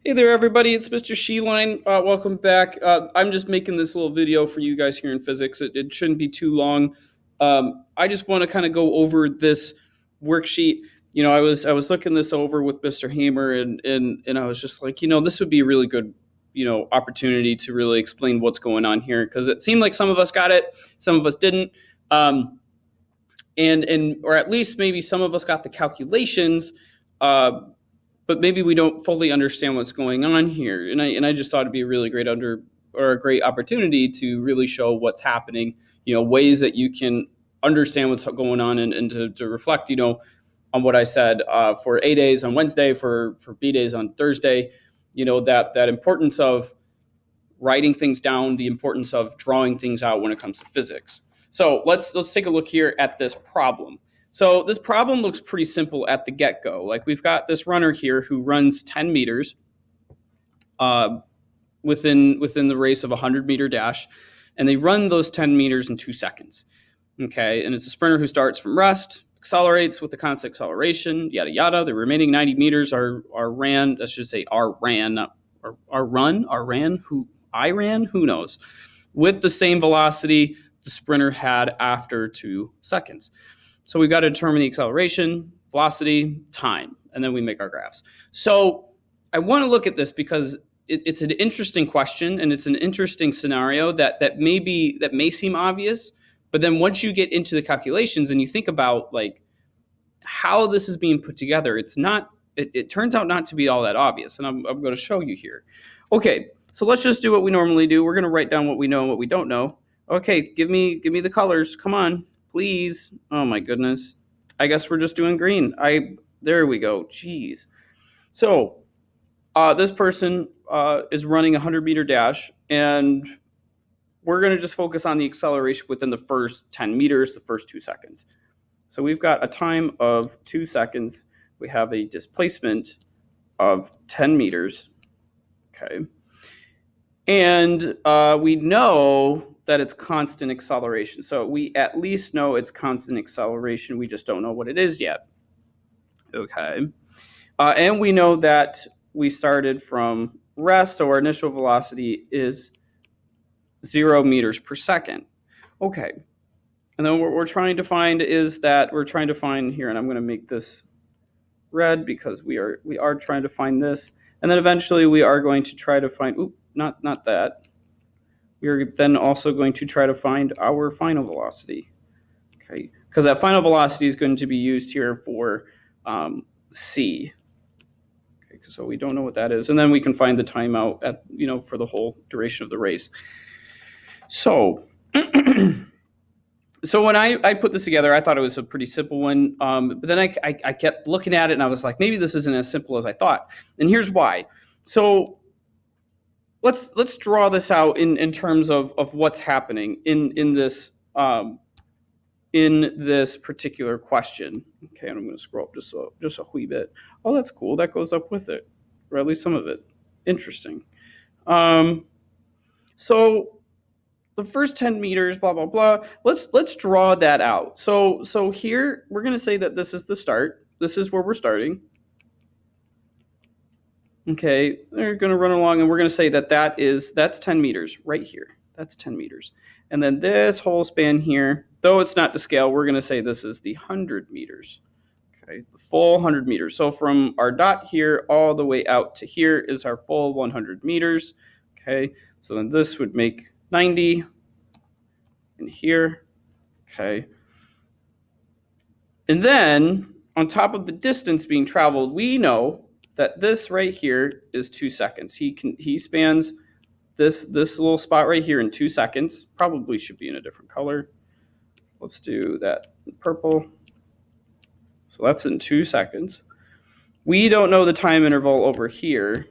Hey there, everybody. It's Mr. Sheeline. Welcome back. I'm just making this little video for you guys here in physics. It shouldn't be too long. I just want to kind of go over this worksheet. I was looking this over with Mr. Hamer, and I was just like, this would be a really good, opportunity to really explain what's going on here, because it seemed like some of us got it, some of us didn't, and or at least maybe some of us got the calculations. But maybe we don't fully understand what's going on here. And I just thought it'd be a really great a great opportunity to really show what's happening, ways that you can understand what's going on, and to reflect, on what I said for A days on Wednesday, for B days on Thursday, that importance of writing things down, the importance of drawing things out when it comes to physics. So let's take a look here at this problem. So this problem looks pretty simple at the get-go. Like, we've got this runner here who runs 10 meters within the race of a 100-meter dash, and they run those 10 meters in 2 seconds. Okay, and it's a sprinter who starts from rest, accelerates with the constant acceleration, yada yada. The remaining 90 meters are ran. I should say are ran, not are ran. Who knows? With the same velocity the sprinter had after 2 seconds. So we've got to determine the acceleration, velocity, time, and then we make our graphs. So I want to look at this because it's an interesting question, and it's an interesting scenario that may seem obvious, but then once you get into the calculations and you think about like how this is being put together, it turns out not to be all that obvious, and I'm going to show you here. Okay, so let's just do what we normally do. We're going to write down what we know and what we don't know. Okay, give me the colors. Come on. Please. Oh my goodness. I guess we're just doing green. There we go. Jeez. So this person is running a 100-meter dash, and we're going to just focus on the acceleration within the first 10 meters, the first 2 seconds. So we've got a time of 2 seconds. We have a displacement of 10 meters. Okay. And we know that it's constant acceleration. So we at least know it's constant acceleration. We just don't know what it is yet. Okay. And we know that we started from rest, so our initial velocity is 0 meters per second. Okay. And then what we're trying to find is that we're trying to find here, and I'm going to make this red because we are trying to find this. And then eventually we are going to try to find, not that. We're then also going to try to find our final velocity, okay? Because that final velocity is going to be used here for C. Okay, so we don't know what that is, and then we can find the timeout at for the whole duration of the race. So, so when I put this together, I thought it was a pretty simple one, but then I kept looking at it, and I was like, maybe this isn't as simple as I thought, and here's why. So let's draw this out in terms of what's happening in this particular question. Okay, and I'm going to scroll up just a wee bit. Oh, that's cool. That goes up with it, or at least some of it. Interesting. So the first 10 meters, blah blah blah. Let's draw that out. So here we're going to say that this is the start. This is where we're starting. Okay, they're going to run along, and we're going to say that's 10 meters right here. That's 10 meters. And then this whole span here, though it's not to scale, we're going to say this is the 100 meters. Okay, the full 100 meters. So from our dot here all the way out to here is our full 100 meters. Okay, so then this would make 90 in here. Okay. And then on top of the distance being traveled, we know that this right here is 2 seconds. He spans this little spot right here in 2 seconds. Probably should be in a different color. Let's do that in purple. So that's in 2 seconds. We don't know the time interval over here.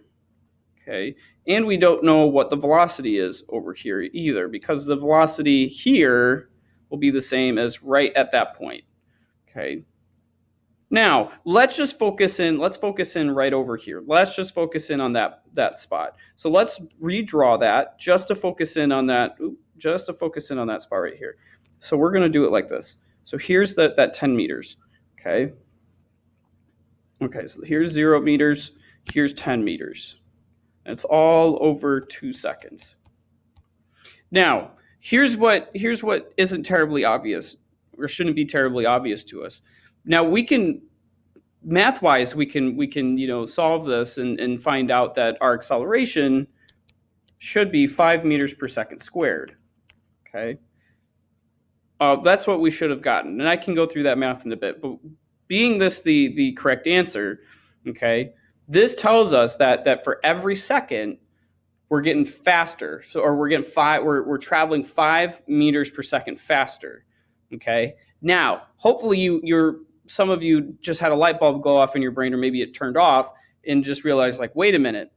Okay. And we don't know what the velocity is over here either, because the velocity here will be the same as right at that point. Okay. Now, let's focus in right over here. Let's just focus in on that spot. So let's redraw that just to focus in on that, spot right here. So we're going to do it like this. So here's that 10 meters, okay? Okay, so here's 0 meters, here's 10 meters, It's all over 2 seconds. Now, here's what isn't terribly obvious, or shouldn't be terribly obvious to us. Now, we can math-wise, we can solve this and find out that our acceleration should be 5 meters per second squared. Okay, that's what we should have gotten, and I can go through that math in a bit. But being this the correct answer, okay, this tells us that for every second we're getting faster, or we're traveling 5 meters per second faster. Okay, now hopefully some of you just had a light bulb go off in your brain, or maybe it turned off, and just realized, like, wait a minute,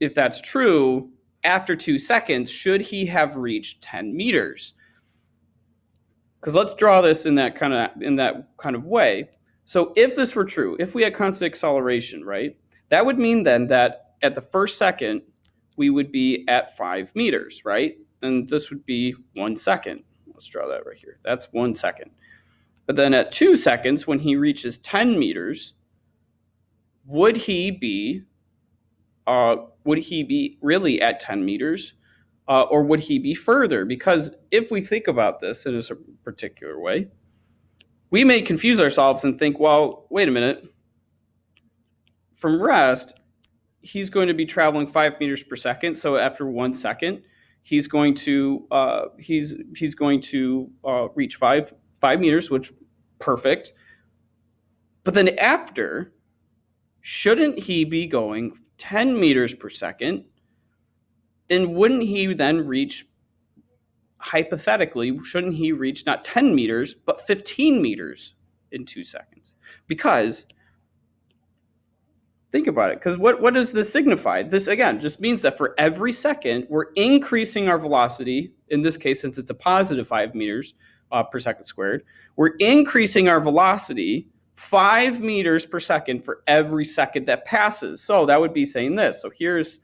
if that's true, after 2 seconds, should he have reached 10 meters? Because let's draw this in that kind of way. So if this were true, if we had constant acceleration, right, that would mean then that at the first second, we would be at 5 meters, right? And this would be 1 second. Let's draw that right here. That's 1 second. But then at 2 seconds, when he reaches 10 meters, would he be really at 10 meters? Or would he be further? Because if we think about this in a particular way, we may confuse ourselves and think, well, wait a minute. From rest, he's going to be traveling 5 meters per second. So after 1 second, he's going to reach 5 meters, which perfect. But then after, shouldn't he be going 10 meters per second? And wouldn't he then reach, hypothetically, shouldn't he reach not 10 meters, but 15 meters in 2 seconds? Because, think about it, because what does this signify? This, again, just means that for every second, we're increasing our velocity. In this case, since it's a positive 5 meters per second squared, we're increasing our velocity 5 meters per second for every second that passes. So that would be saying this. So here's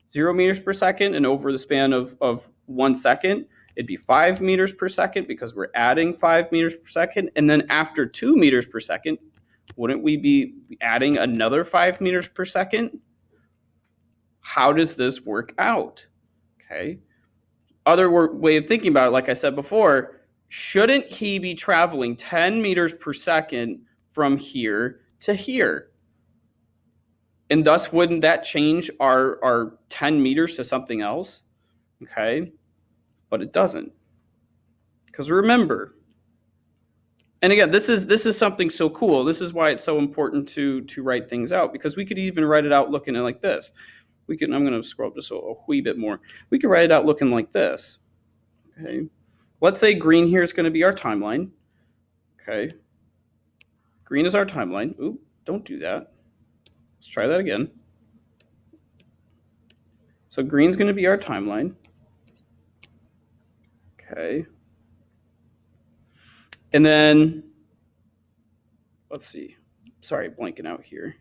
0 meters per second, and over the span of 1 second, it'd be 5 meters per second, because we're adding 5 meters per second. And then after 2 meters per second, wouldn't we be adding another 5 meters per second? How does this work out? Okay. Other way of thinking about it, like I said before, shouldn't he be traveling 10 meters per second from here to here? And thus, wouldn't that change our 10 meters to something else? Okay, but it doesn't. Because remember, and again, this is something so cool. This is why it's so important to write things out, because we could even write it out looking at it like this. I'm going to scroll up just a wee bit more. We could write it out looking like this. Okay, let's say green here is going to be our timeline. Okay, green is our timeline. Ooh, don't do that. Let's try that again. So green's going to be our timeline. Okay. And then, let's see. Sorry, blanking out here.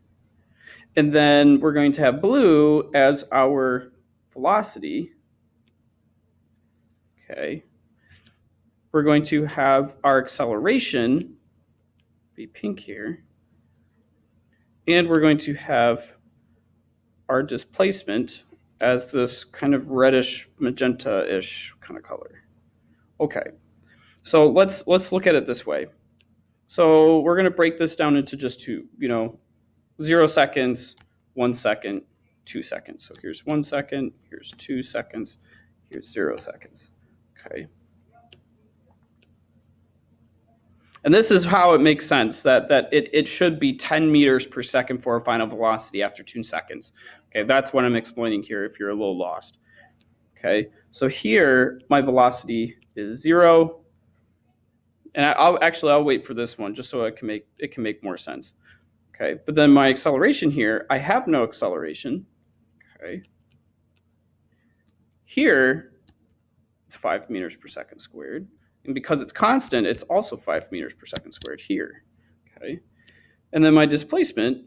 And then we're going to have blue as our velocity. Okay. We're going to have our acceleration be pink here. And we're going to have our displacement as this kind of reddish magenta-ish kind of color. Okay, so let's look at it this way. So we're going to break this down into just two, 0 seconds, 1 second, 2 seconds. So here's 1 second, here's 2 seconds, here's 0 seconds. Okay. And this is how it makes sense that it should be 10 meters per second for a final velocity after 2 seconds. Okay, that's what I'm explaining here if you're a little lost. Okay, so here my velocity is 0. And I'll wait for this one just so it can make more sense. Okay, but then my acceleration here, I have no acceleration. Okay. Here, it's 5 meters per second squared. And because it's constant, it's also 5 meters per second squared here. Okay. And then my displacement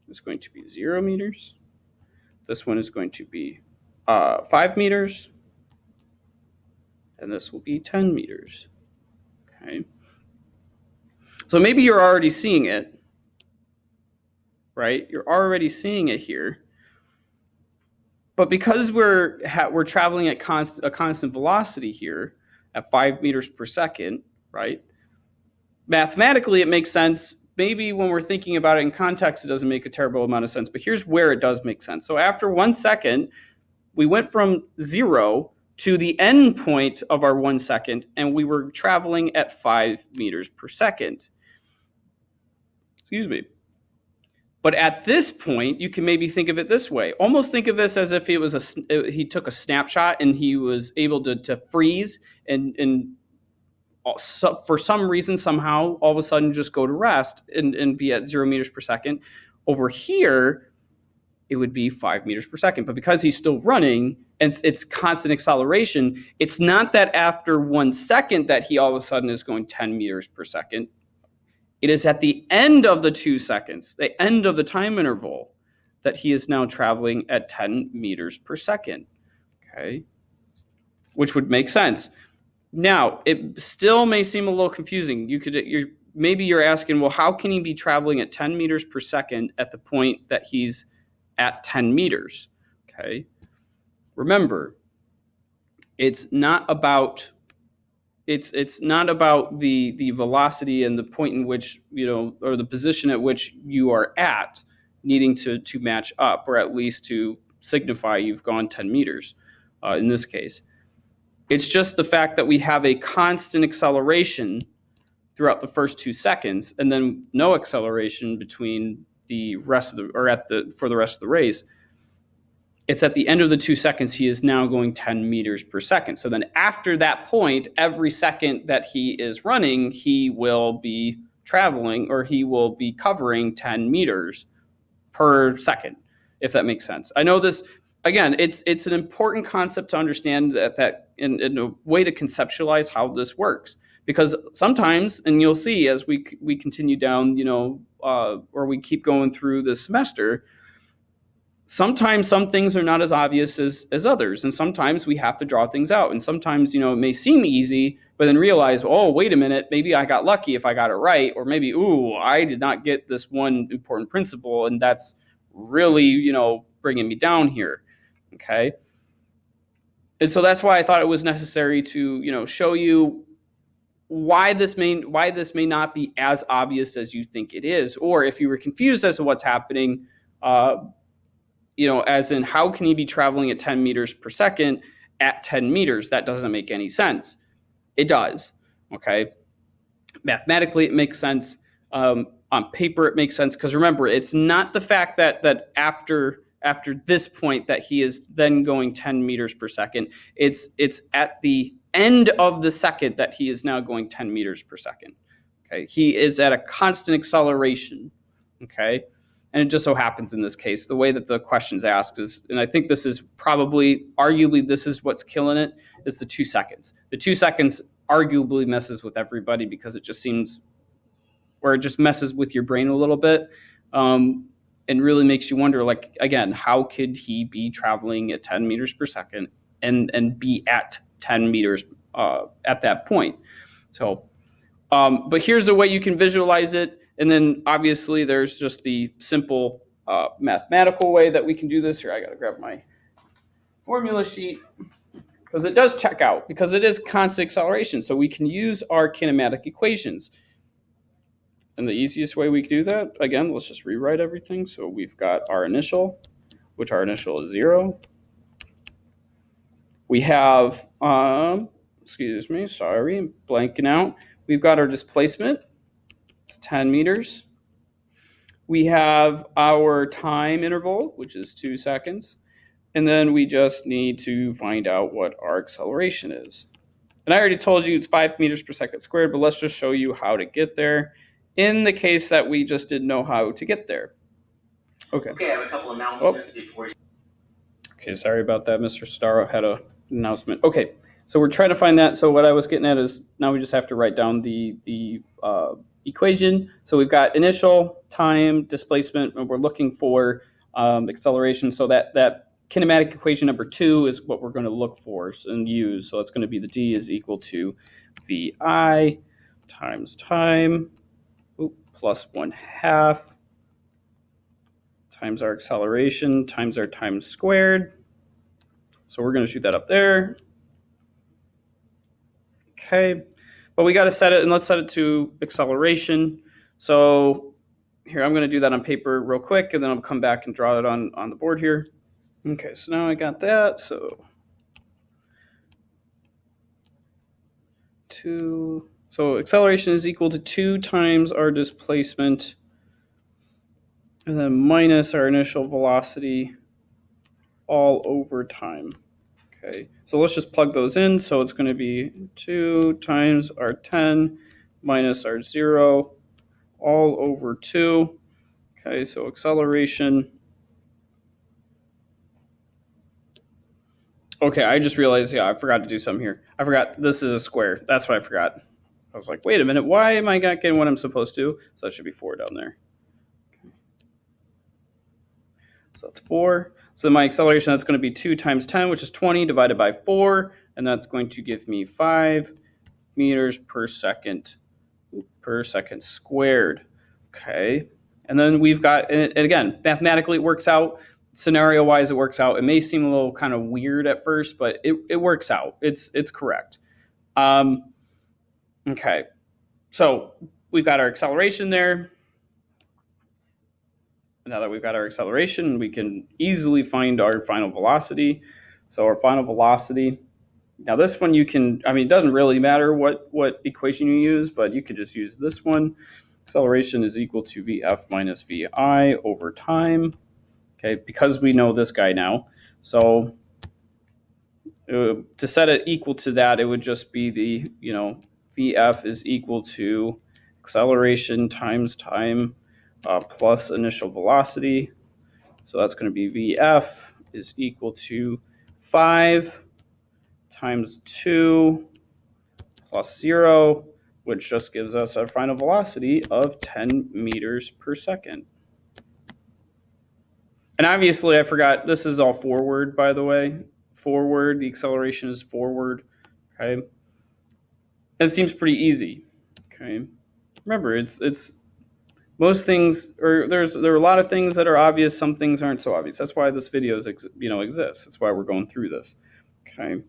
is going to be 0 meters. This one is going to be 5 meters. And this will be 10 meters. Okay. So maybe you're already seeing it, right? You're already seeing it here. But because we're traveling at a constant velocity here at 5 meters per second, right? Mathematically, it makes sense. Maybe when we're thinking about it in context, it doesn't make a terrible amount of sense. But here's where it does make sense. So after 1 second, we went from 0 to the end point of our 1 second, and we were traveling at 5 meters per second. Excuse me. But at this point, you can maybe think of it this way. Almost think of this as if he took a snapshot and he was able to freeze and for some reason, somehow, all of a sudden just go to rest and be at 0 meters per second. Over here, it would be 5 meters per second. But because he's still running and it's constant acceleration, it's not that after 1 second that he all of a sudden is going 10 meters per second. It is at the end of the 2 seconds, the end of the time interval, that he is now traveling at 10 meters per second. Okay, which would make sense. Now, it still may seem a little confusing. Maybe you're asking, well, how can he be traveling at 10 meters per second at the point that he's at 10 meters? Okay, remember, it's not about the velocity and the point in which, or the position at which you are at needing to match up, or at least to signify you've gone 10 meters in this case. It's just the fact that we have a constant acceleration throughout the first 2 seconds and then no acceleration between the rest of for the rest of the race. It's at the end of the 2 seconds, he is now going 10 meters per second. So then after that point, every second that he is running, he will be traveling, or he will be covering 10 meters per second, if that makes sense. I know this, again, it's an important concept to understand that in a way to conceptualize how this works. Because sometimes, and you'll see as we continue down, or we keep going through this semester, sometimes some things are not as obvious as others. And sometimes we have to draw things out. And sometimes, it may seem easy, but then realize, oh, wait a minute, maybe I got lucky if I got it right. Or maybe, I did not get this one important principle. And that's really, bringing me down here. Okay. And so that's why I thought it was necessary to, show you why this may not be as obvious as you think it is. Or if you were confused as to what's happening, as in how can he be traveling at 10 meters per second at 10 meters? That doesn't make any sense. It does. Okay. Mathematically, it makes sense. On paper, it makes sense. Because remember, it's not the fact that after this point that he is then going 10 meters per second. It's at the end of the second that he is now going 10 meters per second. Okay. He is at a constant acceleration. Okay. And it just so happens in this case, the way that the question's asked is, and I think this is arguably, this is what's killing it, is the 2 seconds. The 2 seconds arguably messes with everybody because it just messes with your brain a little bit, and really makes you wonder, like, again, how could he be traveling at 10 meters per second and be at 10 meters at that point? So, but here's a way you can visualize it. And then obviously there's just the simple mathematical way that we can do this. Here, I got to grab my formula sheet because it does check out, because it is constant acceleration. So we can use our kinematic equations. And the easiest way we can do that, again, let's just rewrite everything. So we've got our initial, which our initial is 0. We have, excuse me, sorry, I'm blanking out. We've got our displacement. 10 meters. We have our time interval, which is 2 seconds. And then we just need to find out what our acceleration is. And I already told you it's 5 meters per second squared, but let's just show you how to get there in the case that we just didn't know how to get there. Okay. Okay, I have a couple announcements before you. Okay, sorry about that. Mr. Staro had an announcement. Okay, so we're trying to find that. So what I was getting at is now we just have to write down the equation. So we've got initial, time, displacement, and we're looking for acceleration. So that kinematic equation number 2 is what we're going to look for and use. So it's going to be the d is equal to vi times time plus 1/2 times our acceleration times our time squared. So we're going to shoot that up there. Okay, but we got to set it, and let's set it to acceleration. So here, I'm going to do that on paper real quick, and then I'll come back and draw it on the board here. Okay, so now I got that. So acceleration is equal to 2 times our displacement, and then minus our initial velocity all over time. Okay, so let's just plug those in. So it's going to be 2 times our 10 minus our 0 all over 2. Okay, so acceleration. Okay, I just realized, yeah, I forgot to do something here. I forgot this is a square. That's what I forgot. I was like, wait a minute, why am I not getting what I'm supposed to? So that should be 4 down there. Okay. So that's 4. So my acceleration, that's going to be 2 times 10, which is 20, divided by 4. And that's going to give me 5 meters per second squared. Okay. And then we've got, and again, mathematically it works out. Scenario-wise, it works out. It may seem a little kind of weird at first, but it works out. It's correct. Okay. So we've got our acceleration there. Now that we've got our acceleration, we can easily find our final velocity. So our final velocity, now this one you can, I mean, it doesn't really matter what equation you use, but you could just use this one. Acceleration is equal to Vf minus Vi over time. Okay, because we know this guy now. So to set it equal to that, it would just be the, Vf is equal to acceleration times time plus initial velocity. So that's going to be Vf is equal to 5 times 2 plus 0, which just gives us our final velocity of 10 meters per second. And obviously, I forgot, this is all forward, by the way. Forward, the acceleration is forward. Okay. It seems pretty easy. Okay. Remember, it's most things, or there are a lot of things that are obvious. Some things aren't so obvious. That's why this video exists. That's why we're going through this. Okay.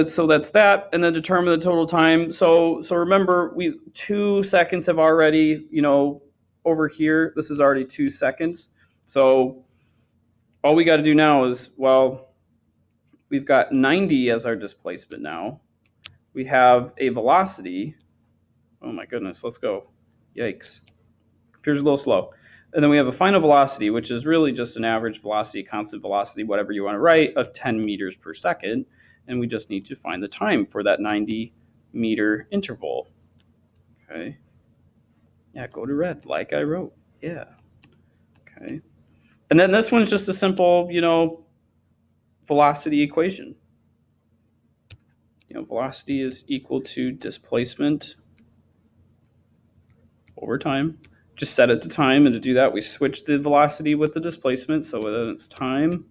So that's that, and then determine the total time. So remember, 2 seconds have already, over here. This is already 2 seconds. So all we got to do now is, well, we've got 90 as our displacement now. We have a velocity. Oh my goodness, let's go. Yikes. Computer's a little slow. And then we have a final velocity, which is really just an average velocity, constant velocity, whatever you want to write, of 10 meters per second. And we just need to find the time for that 90-meter interval. Okay. Yeah, go to red, like I wrote. Yeah. Okay. And then this one's just a simple, velocity equation. Velocity is equal to displacement over time. Just set it to time, and to do that, we switch the velocity with the displacement. So then it's time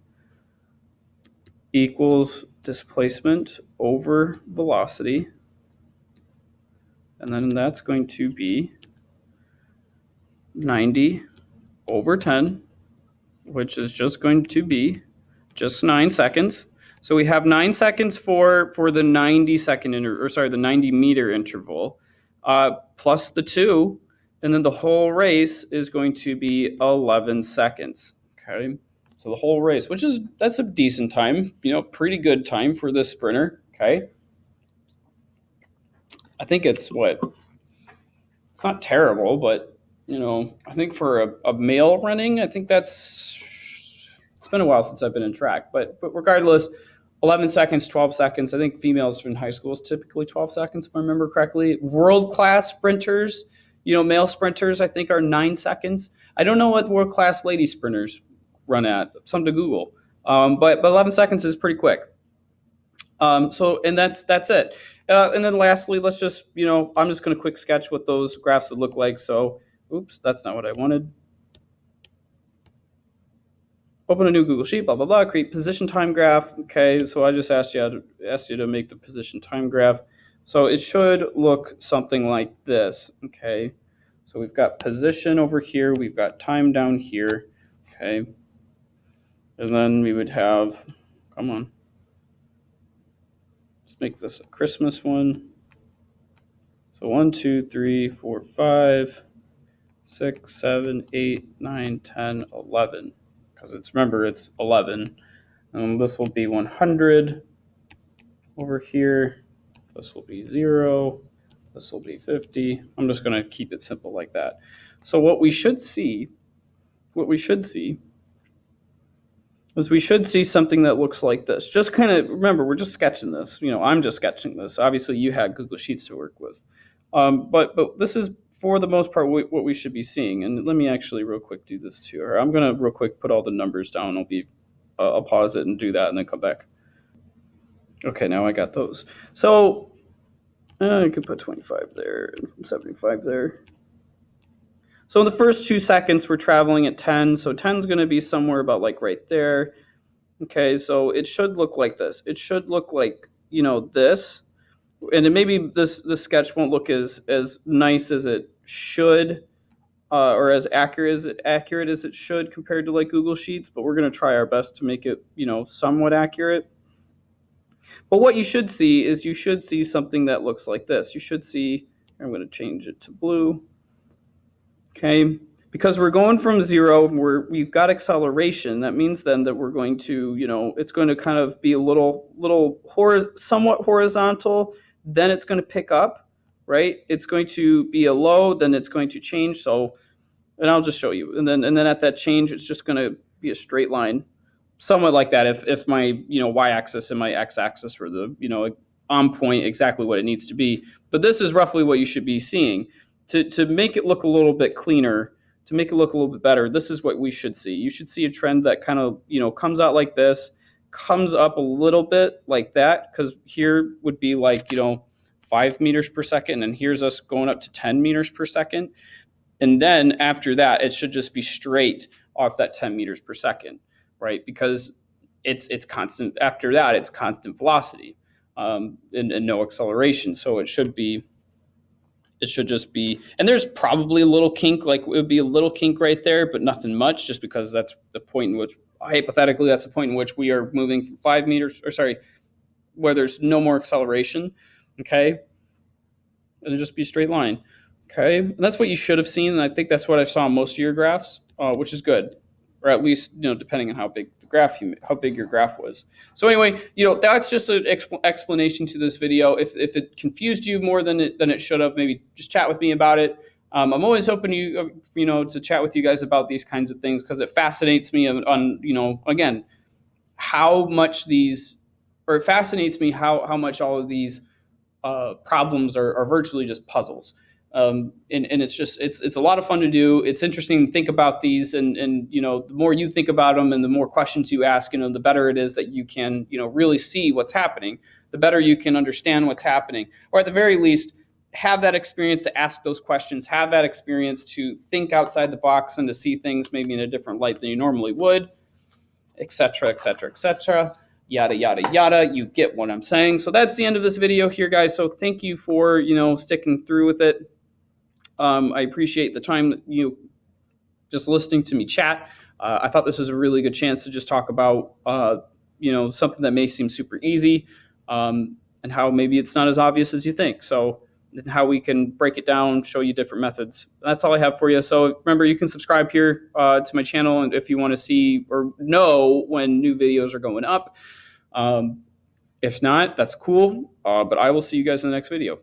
equals displacement over velocity. And then that's going to be 90 over 10, which is just going to be just 9 seconds. So we have 9 seconds for the 90-meter interval, plus the 2, and then the whole race is going to be 11 seconds. Okay, so the whole race, that's a decent time, pretty good time for this sprinter. Okay, I think it's not terrible, but I think for a male running, I think it's been a while since I've been in track, but regardless, 11 seconds, 12 seconds. I think females in high school is typically 12 seconds, if I remember correctly. World-class sprinters, male sprinters, I think are 9 seconds. I don't know what world-class lady sprinters run at. Something to Google. But 11 seconds is pretty quick. And that's it. And then lastly, let's just, I'm just going to quick sketch what those graphs would look like. So, oops, that's not what I wanted. Open a new Google Sheet, blah, blah, blah, create position time graph. Okay, so I just asked you to make the position time graph. So it should look something like this, okay? So we've got position over here, we've got time down here, okay? And then we would have, Come on. Let's make this a Christmas one. So 1, 2, 3, 4, 5, 6, 7, 8, 9, 10, 11. Because remember, it's 11. This will be 100 over here. This will be 0. This will be 50. I'm just going to keep it simple like that. So what we should see is we should see something that looks like this. Just kind of remember, we're just sketching this. I'm just sketching this. Obviously, you had Google Sheets to work with. But this is, for the most part, what we should be seeing. And let me actually real quick do this too. Or I'm going to real quick put all the numbers down. I'll pause it and do that and then come back. Okay, now I got those. So I could put 25 there and 75 there. So in the first 2 seconds, we're traveling at 10. So 10 is going to be somewhere about like right there. Okay, so it should look like this. It should look like, this. And then maybe this sketch won't look as nice as it should, or as accurate as it should compared to like Google Sheets, but we're going to try our best to make it, somewhat accurate. But what you should see is something that looks like this. You should see, I'm going to change it to blue. Okay, because we're going from 0, we've got acceleration. That means then that we're going to, it's going to kind of be a somewhat horizontal. Then it's going to pick up, right? It's going to be a low, then it's going to change. So, and I'll just show you. And then at that change, it's just going to be a straight line, somewhat like that. If my y-axis and my x-axis were on point, exactly what it needs to be. But this is roughly what you should be seeing. To make it look a little bit cleaner, to make it look a little bit better, this is what we should see. You should see a trend that kind of, comes out like this, comes up a little bit like that, because here would be like, 5 meters per second, and here's us going up to 10 meters per second. And then after that, it should just be straight off that 10 meters per second, right? Because it's constant. After that, it's constant velocity and no acceleration. So it should just be, and there's probably a little kink, like it would be a little kink right there, but nothing much, just because that's the point in which, hypothetically, that's the point in which we are moving from 5 meters, where there's no more acceleration, okay? It'll just be a straight line, okay? And that's what you should have seen, and I think that's what I saw in most of your graphs, which is good, or at least, depending on how big your graph was. So anyway, that's just an explanation to this video. If it confused you more than it should have, maybe just chat with me about it. I'm always hoping to chat with you guys about these kinds of things, because it fascinates me on again, how much it fascinates me how much all of these problems are virtually just puzzles. And it's a lot of fun to do. It's interesting to think about these, and the more you think about them and the more questions you ask, the better it is that you can really see what's happening. The better you can understand what's happening, or at the very least have that experience to ask those questions, have that experience to think outside the box and to see things maybe in a different light than you normally would, etc., etc., etc. Yada, yada, yada. You get what I'm saying. So that's the end of this video here, guys. So thank you for, sticking through with it. I appreciate the time that you just listening to me chat. I thought this was a really good chance to just talk about, something that may seem super easy, and how maybe it's not as obvious as you think. So, and how we can break it down, show you different methods. That's all I have for you. So remember, you can subscribe here to my channel, and if you want to see or know when new videos are going up. If not, that's cool. But I will see you guys in the next video.